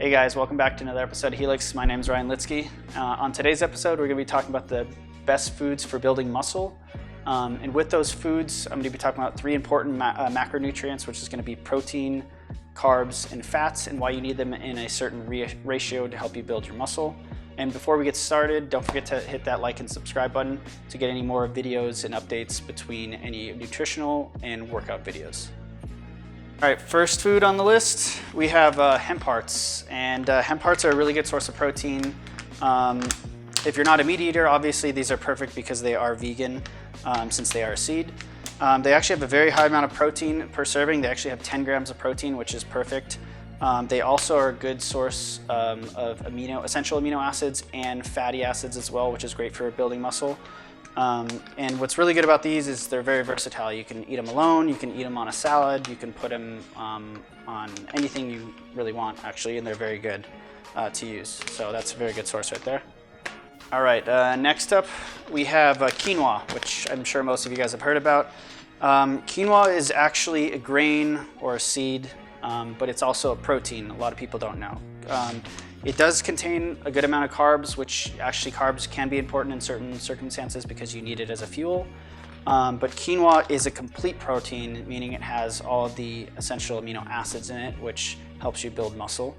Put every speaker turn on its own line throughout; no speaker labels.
Hey guys, welcome back to another episode of Helix. My name is Ryan Litsky. On today's episode, we're going to be talking about the best foods for building muscle. And with those foods, I'm going to be talking about three important macronutrients, which is going to be protein, carbs, and fats, and why you need them in a certain ratio to help you build your muscle. And before we get started, don't forget to hit that like and subscribe button to get any more videos and updates between any nutritional and workout videos. All right, first food on the list, we have hemp hearts. And hemp hearts are a really good source of protein. If you're not a meat eater, obviously these are perfect because they are vegan, since they are a seed. They actually have a very high amount of protein per serving. They actually have 10 grams of protein, which is perfect. They also are a good source of essential amino acids and fatty acids as well, which is great for building muscle. And what's really good about these is they're very versatile. You can eat them alone, you can eat them on a salad, you can put them on anything you really want, actually, and they're very good to use. So that's a very good source right there. All right, next up we have quinoa, which I'm sure most of you guys have heard about. Quinoa is actually a grain or a seed, but it's also a protein. A lot of people don't know. It does contain a good amount of carbs, which actually carbs can be important in certain circumstances because you need it as a fuel. But quinoa is a complete protein, meaning it has all of the essential amino acids in it, which helps you build muscle.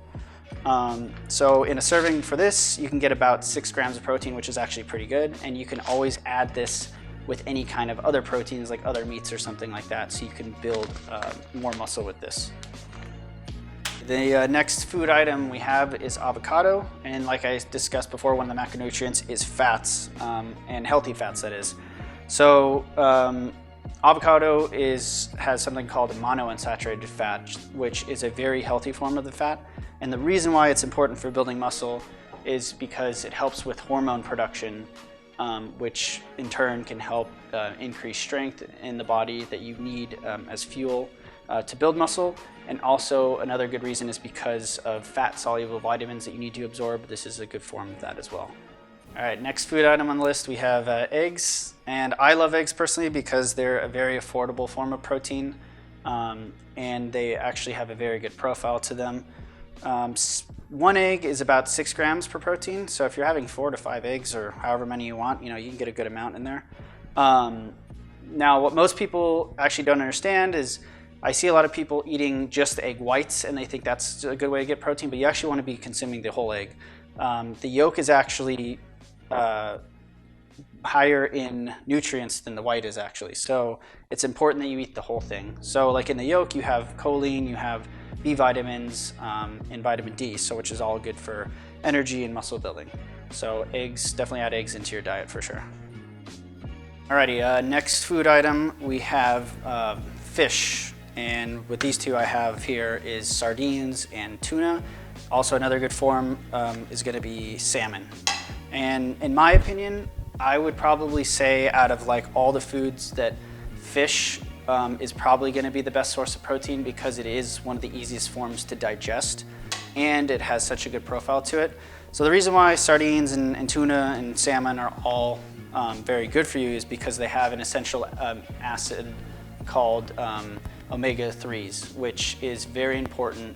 So in a serving for this, you can get about 6 grams of protein, which is actually pretty good. And you can always add this with any kind of other proteins, like other meats or something like that, so you can build more muscle with this. The next food item we have is avocado, and like I discussed before, one of the macronutrients is fats, and healthy fats, that is. So avocado has something called a monounsaturated fat, which is a very healthy form of the fat. And the reason why it's important for building muscle is because it helps with hormone production, which in turn can help increase strength in the body that you need as fuel to build muscle. And also another good reason is because of fat-soluble vitamins that you need to absorb. This is a good form of that as well. All right, next food item on the list, we have eggs. And I love eggs personally because they're a very affordable form of protein, and they actually have a very good profile to them. One egg is about 6 grams per protein. So if you're having 4 to 5 eggs or however many you want, you can get a good amount in there. Now, what most people actually don't understand is I see a lot of people eating just the egg whites and they think that's a good way to get protein, but you actually want to be consuming the whole egg. The yolk is actually higher in nutrients than the white is actually. So it's important that you eat the whole thing. So like in the yolk, you have choline, you have B vitamins, and vitamin D, which is all good for energy and muscle building. So eggs, definitely add eggs into your diet for sure. Alrighty, next food item, we have fish. And with these two I have here is sardines and tuna. Also another good form is going to be salmon. And in my opinion, I would probably say out of like all the foods that fish is probably going to be the best source of protein because it is one of the easiest forms to digest and it has such a good profile to it. So the reason why sardines and tuna and salmon are all very good for you is because they have an essential acid called omega-3s, which is very important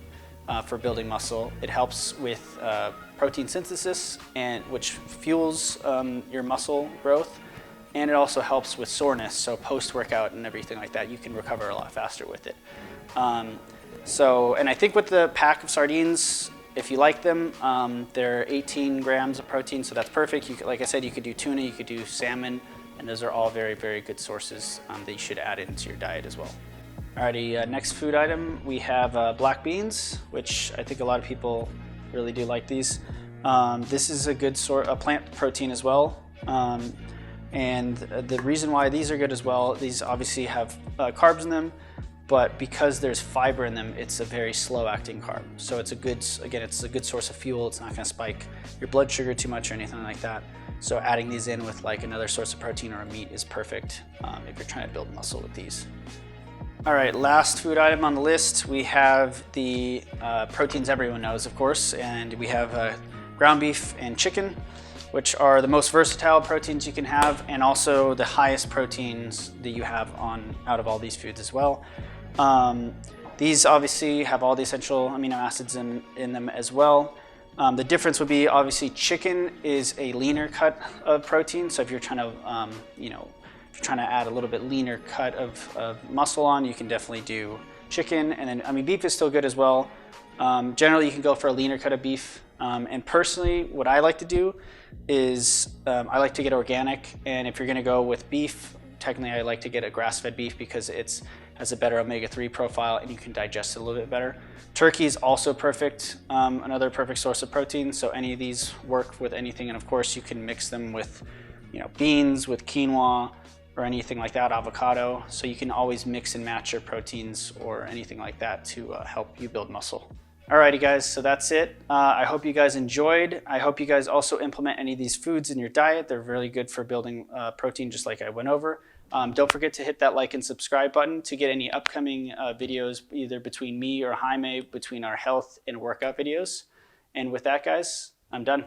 for building muscle. It helps with protein synthesis, which fuels your muscle growth, and it also helps with soreness. So post-workout and everything like that, you can recover a lot faster with it. And I think with the pack of sardines, if you like them, they're 18 grams of protein, so that's perfect. Like I said, you could do tuna, you could do salmon, and those are all very, very good sources that you should add into your diet as well. Alrighty, next food item, we have black beans, which I think a lot of people really do like these. This is a good plant protein as well. And the reason why these are good as well, these obviously have carbs in them, but because there's fiber in them, it's a very slow acting carb. So it's a good source of fuel. It's not gonna spike your blood sugar too much or anything like that. So adding these in with like another source of protein or a meat is perfect if you're trying to build muscle with these. All right, last food item on the list, we have the proteins everyone knows, of course, and we have ground beef and chicken, which are the most versatile proteins you can have, and also the highest proteins that you have out of all these foods as well. These obviously have all the essential amino acids in them as well. The difference would be obviously chicken is a leaner cut of protein. So if you're trying to, if you're trying to add a little bit leaner cut of muscle on, you can definitely do chicken. And then, I mean, beef is still good as well. Generally, you can go for a leaner cut of beef. And personally, what I like to do is I like to get organic. And if you're going to go with beef, technically I like to get a grass-fed beef because it has a better omega-3 profile and you can digest it a little bit better. Turkey is also perfect, another perfect source of protein. So any of these work with anything. And of course, you can mix them with beans, with quinoa, or anything like that, avocado. So you can always mix and match your proteins or anything like that to help you build muscle. Alrighty guys, so that's it. I hope you guys enjoyed. I hope you guys also implement any of these foods in your diet. They're really good for building protein, just like I went over. Don't forget to hit that like and subscribe button to get any upcoming videos, either between me or Jaime, between our health and workout videos. And with that guys, I'm done.